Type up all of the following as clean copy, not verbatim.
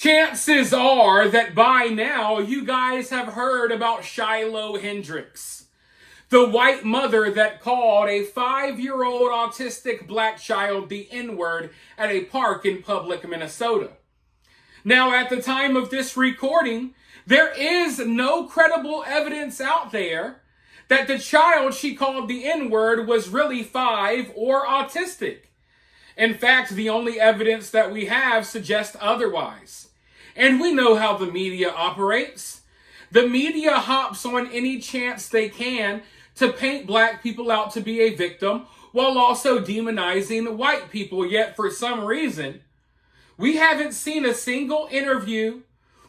Chances are that by now you guys have heard about Shiloh Hendrix, the white mother that called a 5-year-old autistic black child the N-word at a park in Public, Minnesota. Now, at the time of this recording, there is no credible evidence out there that the child she called the N-word was really 5 or autistic. In fact, the only evidence that we have suggests otherwise. And we know how the media operates. The media hops on any chance they can to paint black people out to be a victim while also demonizing white people. Yet for some reason, we haven't seen a single interview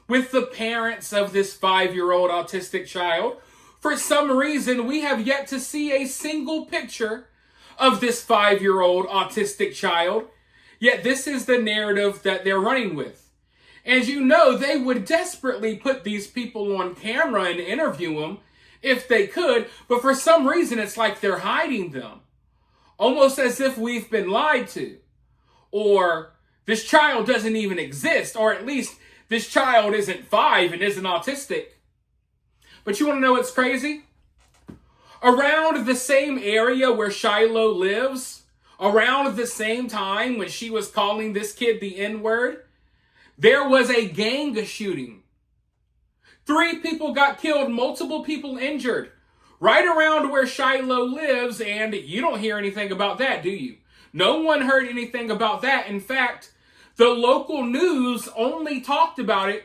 with the parents of this 5-year-old autistic child. For some reason, we have yet to see a single picture of this 5-year-old autistic child. Yet this is the narrative that they're running with. As you know, they would desperately put these people on camera and interview them if they could, but for some reason it's like they're hiding them. Almost as if we've been lied to. Or this child doesn't even exist, or at least this child isn't 5 and isn't autistic. But you want to know what's crazy? Around the same area where Shiloh lives, around the same time when she was calling this kid the N-word, there was a gang shooting. 3 people got killed, multiple people injured, right around where Shiloh lives, and you don't hear anything about that, do you? No one heard anything about that. In fact, the local news only talked about it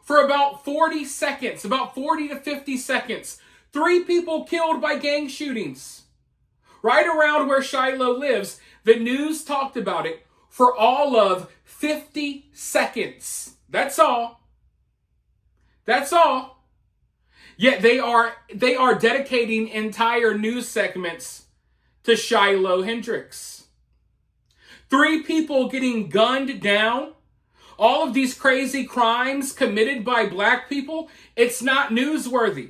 for about 40 seconds, about 40 to 50 seconds. 3 people killed by gang shootings. Right around where Shiloh lives, the news talked about it for all of 50 seconds. That's all. That's all. Yet they are dedicating entire news segments to Shiloh Hendrix. 3 people getting gunned down. All of these crazy crimes committed by black people. It's not newsworthy.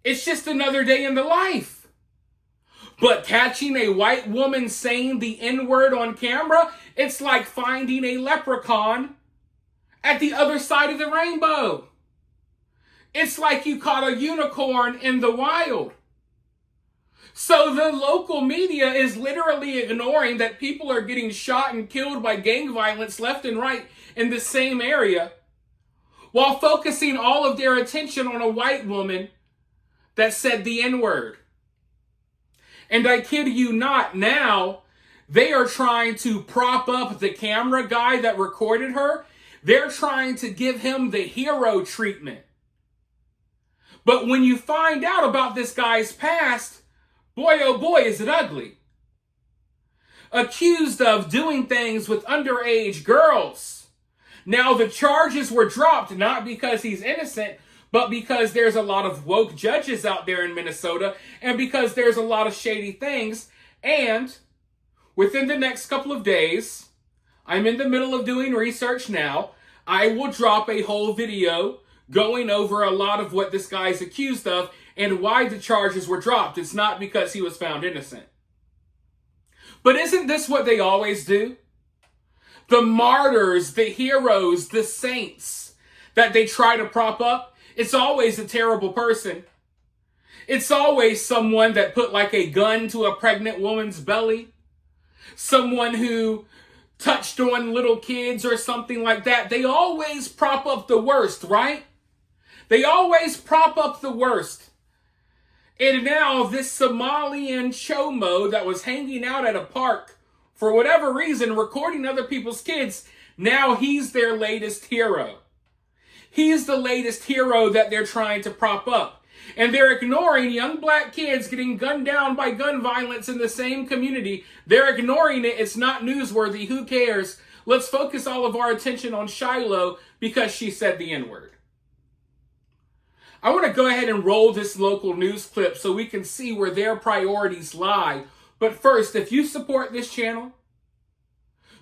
It's just another day in the life. But catching a white woman saying the N-word on camera, it's like finding a leprechaun at the other side of the rainbow. It's like you caught a unicorn in the wild. So the local media is literally ignoring that people are getting shot and killed by gang violence left and right in the same area, while focusing all of their attention on a white woman that said the N-word. And I kid you not, now they are trying to prop up the camera guy that recorded her. They're trying to give him the hero treatment. But when you find out about this guy's past, boy oh boy is it ugly. Accused of doing things with underage girls. Now the charges were dropped not because he's innocent, but because there's a lot of woke judges out there in Minnesota, and because there's a lot of shady things. And within the next couple of days, I'm in the middle of doing research now, I will drop a whole video going over a lot of what this guy's accused of and why the charges were dropped. It's not because he was found innocent. But isn't this what they always do? The martyrs, the heroes, the saints that they try to prop up, it's always a terrible person. It's always someone that put like a gun to a pregnant woman's belly. Someone who touched on little kids or something like that. They always prop up the worst, right? They always prop up the worst. And now this Somalian chomo that was hanging out at a park for whatever reason, recording other people's kids, now he's their latest hero. He's the latest hero that they're trying to prop up. And they're ignoring young black kids getting gunned down by gun violence in the same community. They're ignoring it. It's not newsworthy. Who cares? Let's focus all of our attention on Shiloh because she said the N-word. I want to go ahead and roll this local news clip so we can see where their priorities lie. But first, if you support this channel,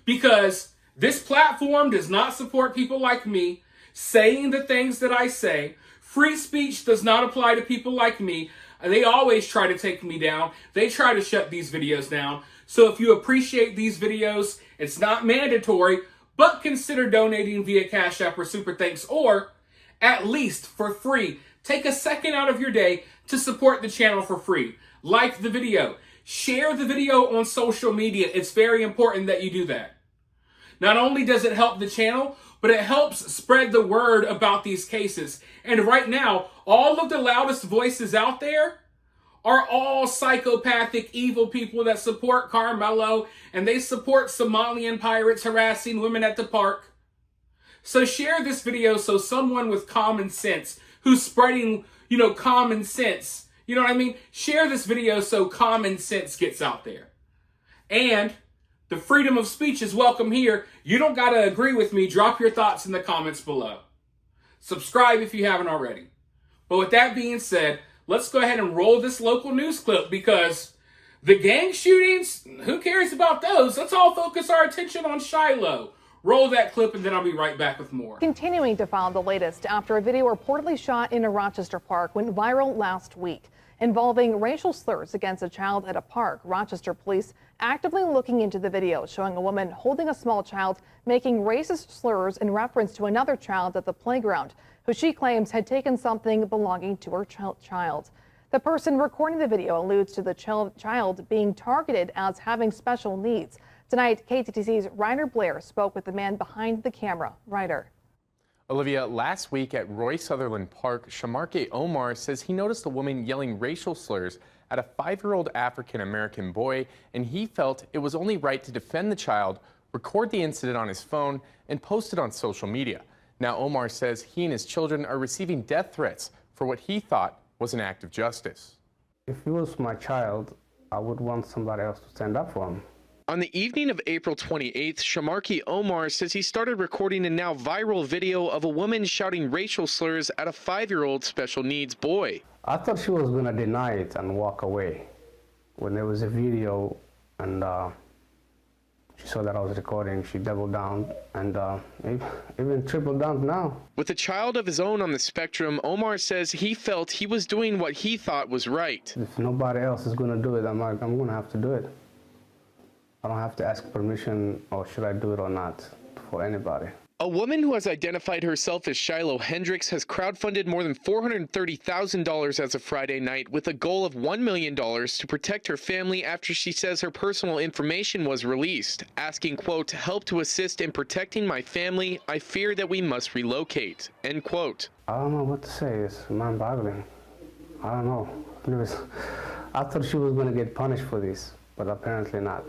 because this platform does not support people like me saying the things that I say. Free speech does not apply to people like me. They always try to take me down. They try to shut these videos down. So if you appreciate these videos, it's not mandatory, but consider donating via Cash App or Super Thanks, or at least for free. Take a second out of your day to support the channel for free. Like the video. Share the video on social media. It's very important that you do that. Not only does it help the channel, but it helps spread the word about these cases. And right now, all of the loudest voices out there are all psychopathic, evil people that support Karmelo, and they support Somalian pirates harassing women at the park. So share this video so someone with common sense, who's spreading, common sense, you know what I mean? Share this video so common sense gets out there. And the freedom of speech is welcome here. You don't got to agree with me. Drop your thoughts in the comments below. Subscribe if you haven't already. But with that being said, let's go ahead and roll this local news clip, because the gang shootings, who cares about those? Let's all focus our attention on Shiloh. Roll that clip and then I'll be right back with more. Continuing to follow the latest after a video reportedly shot in a Rochester park went viral last week involving racial slurs against a child at a park. Rochester police actively looking into the video showing a woman holding a small child making racist slurs in reference to another child at the playground, who she claims had taken something belonging to her child. The person recording the video alludes to the child being targeted as having special needs. Tonight, KTTC's Ryder Blair spoke with the man behind the camera. Ryder. Olivia, last week at Roy Sutherland Park, Shamarke Omar says he noticed a woman yelling racial slurs at a 5-year-old African-American boy, and he felt it was only right to defend the child, record the incident on his phone, and post it on social media. Now, Omar says he and his children are receiving death threats for what he thought was an act of justice. If he was my child, I would want somebody else to stand up for him. On the evening of April 28th, Shamarke Omar says he started recording a now viral video of a woman shouting racial slurs at a 5-year-old special needs boy. I thought she was going to deny it and walk away. When there was a video and she saw that I was recording, she doubled down and even tripled down now. With a child of his own on the spectrum, Omar says he felt he was doing what he thought was right. If nobody else is going to do it, I'm going to have to do it. I don't have to ask permission, or should I do it or not, for anybody. A woman who has identified herself as Shiloh Hendrix has crowdfunded more than $430,000 as of Friday night, with a goal of $1 million to protect her family after she says her personal information was released, asking, quote, "help to assist in protecting my family. I fear that we must relocate," end quote. I don't know what to say. It's mind-boggling. I don't know. I thought she was going to get punished for this, but apparently not.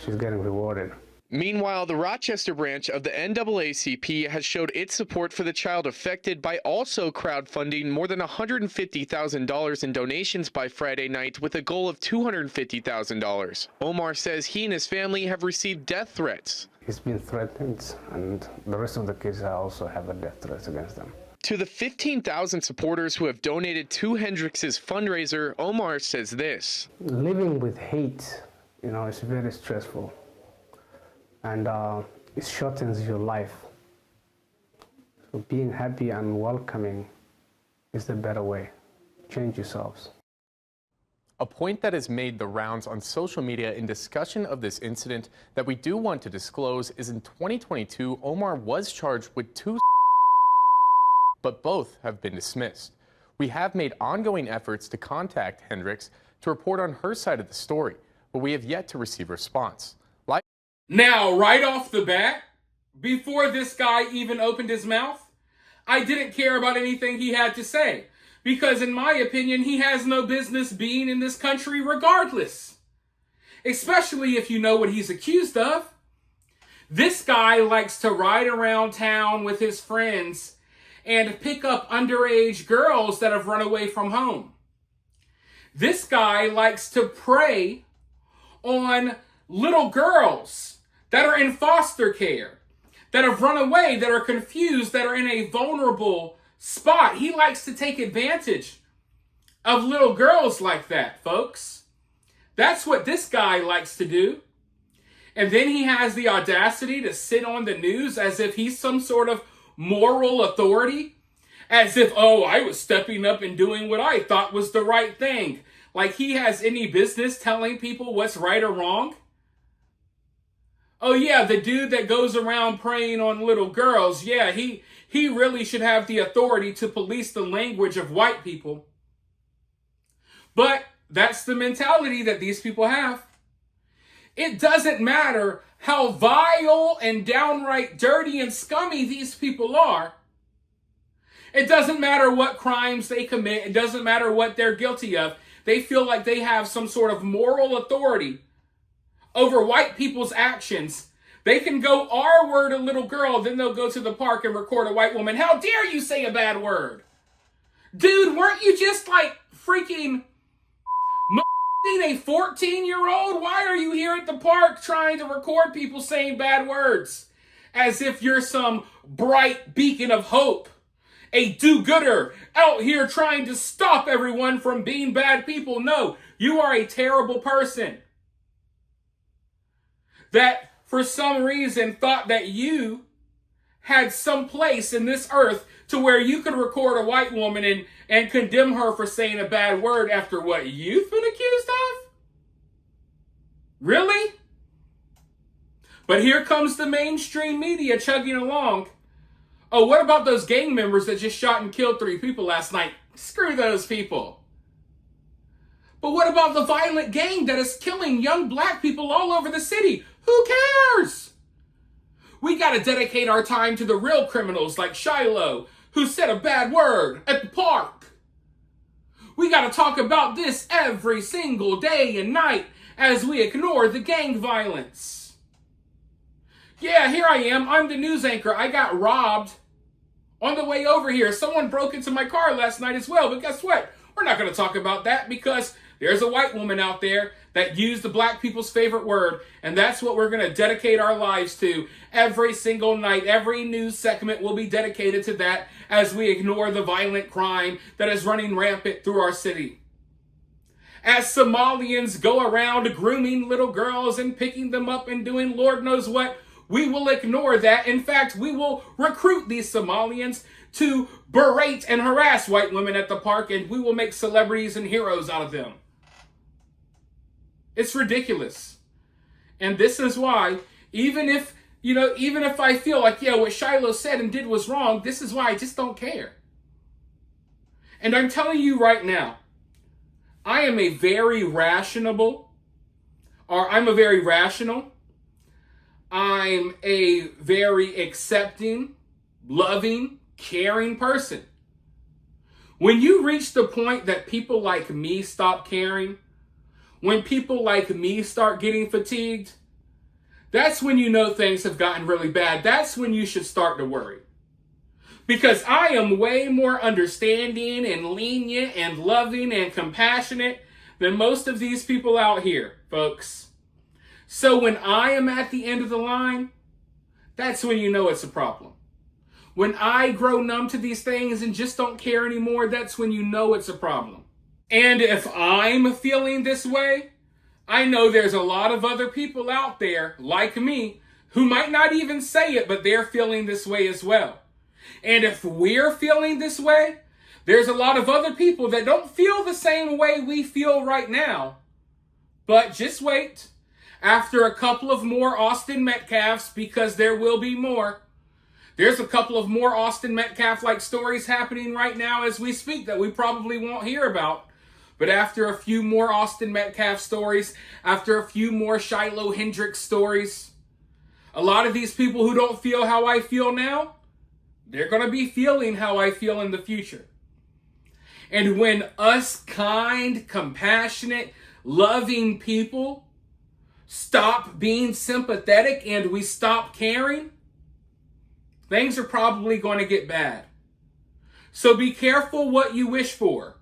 She's getting rewarded. Meanwhile, the Rochester branch of the NAACP has showed its support for the child affected by also crowdfunding more than $150,000 in donations by Friday night, with a goal of $250,000. Omar says he and his family have received death threats. He's been threatened, and the rest of the kids also have a death threat against them. To the 15,000 supporters who have donated to Hendrix's fundraiser, Omar says this. Living with hate, it's very stressful. And it shortens your life. So being happy and welcoming is the better way. Change yourselves. A point that has made the rounds on social media in discussion of this incident that we do want to disclose is in 2022, Omar was charged with 2, but both have been dismissed. We have made ongoing efforts to contact Hendrix to report on her side of the story, but we have yet to receive a response. Now, right off the bat, before this guy even opened his mouth, I didn't care about anything he had to say, because in my opinion, he has no business being in this country regardless. Especially if you know what he's accused of. This guy likes to ride around town with his friends and pick up underage girls that have run away from home. This guy likes to prey on little girls that are in foster care, that have run away, that are confused, that are in a vulnerable spot. He likes to take advantage of little girls like that, folks. That's what this guy likes to do. And then he has the audacity to sit on the news as if he's some sort of moral authority, as if, oh, I was stepping up and doing what I thought was the right thing. Like he has any business telling people what's right or wrong. Oh yeah, the dude that goes around preying on little girls, yeah, he really should have the authority to police the language of white people. But that's the mentality that these people have. It doesn't matter how vile and downright dirty and scummy these people are. It doesn't matter what crimes they commit. It doesn't matter what they're guilty of. They feel like they have some sort of moral authority over white people's actions. They can go R-word a little girl, then they'll go to the park and record a white woman. How dare you say a bad word? Dude, weren't you just like freaking a 14-year-old? Why are you here at the park trying to record people saying bad words? As if you're some bright beacon of hope. A do-gooder out here trying to stop everyone from being bad people. No, you are a terrible person that for some reason thought that you had some place in this earth to where you could record a white woman and condemn her for saying a bad word after what you've been accused of? Really? But here comes the mainstream media chugging along. Oh, what about those gang members that just shot and killed 3 people last night? Screw those people. But what about the violent gang that is killing young black people all over the city? Who cares? We got to dedicate our time to the real criminals like Shiloh, who said a bad word at the park. We got to talk about this every single day and night as we ignore the gang violence. Yeah, here I am. I'm the news anchor. I got robbed on the way over here. Someone broke into my car last night as well. But guess what? We're not going to talk about that because there's a white woman out there that used the black people's favorite word. And that's what we're going to dedicate our lives to every single night. Every news segment will be dedicated to that as we ignore the violent crime that is running rampant through our city. As Somalians go around grooming little girls and picking them up and doing Lord knows what, we will ignore that. In fact, we will recruit these Somalians to berate and harass white women at the park, and we will make celebrities and heroes out of them. It's ridiculous. And this is why, even if I feel like, yeah, what Shiloh said and did was wrong, this is why I just don't care. And I'm telling you right now, I'm a very rational, I'm a very accepting, loving, caring person. When you reach the point that people like me stop caring, when people like me start getting fatigued, that's when you know things have gotten really bad. That's when you should start to worry. Because I am way more understanding and lenient and loving and compassionate than most of these people out here, folks. So when I am at the end of the line, that's when you know it's a problem. When I grow numb to these things and just don't care anymore, that's when you know it's a problem. And if I'm feeling this way, I know there's a lot of other people out there like me who might not even say it, but they're feeling this way as well. And if we're feeling this way, there's a lot of other people that don't feel the same way we feel right now. But just wait. After a couple of more Austin Metcalfs, because there will be more. There's a couple of more Austin Metcalf-like stories happening right now as we speak that we probably won't hear about. But after a few more Austin Metcalf stories, after a few more Shiloh Hendrix stories, a lot of these people who don't feel how I feel now, they're going to be feeling how I feel in the future. And when us kind, compassionate, loving people stop being sympathetic and we stop caring, things are probably going to get bad. So be careful what you wish for.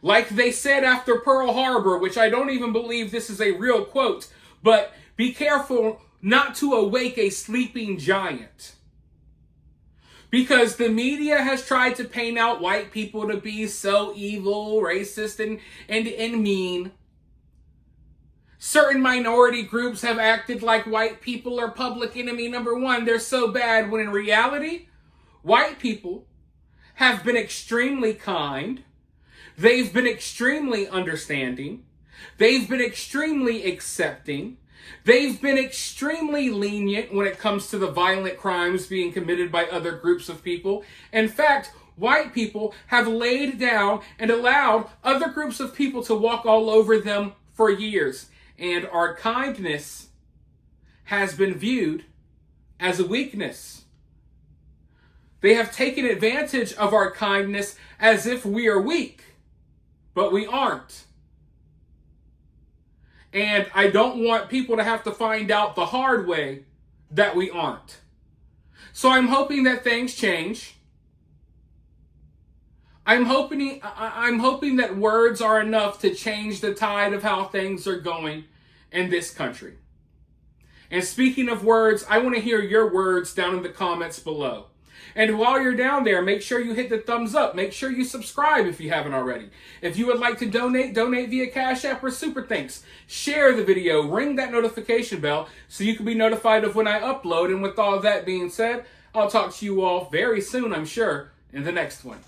Like they said after Pearl Harbor, which I don't even believe this is a real quote, but be careful not to awake a sleeping giant. Because the media has tried to paint out white people to be so evil, racist, and mean. Certain minority groups have acted like white people are public enemy number one. They're so bad, when in reality, white people have been extremely kind. They've been extremely understanding. They've been extremely accepting. They've been extremely lenient when it comes to the violent crimes being committed by other groups of people. In fact, white people have laid down and allowed other groups of people to walk all over them for years. And our kindness has been viewed as a weakness. They have taken advantage of our kindness as if we are weak, but we aren't. And I don't want people to have to find out the hard way that we aren't. So I'm hoping that things change. I'm hoping that words are enough to change the tide of how things are going in this country. And speaking of words, I want to hear your words down in the comments below. And while you're down there, make sure you hit the thumbs up. Make sure you subscribe if you haven't already. If you would like to donate via Cash App or Super Thanks. Share the video, ring that notification bell so you can be notified of when I upload. And with all that being said, I'll talk to you all very soon, I'm sure, in the next one.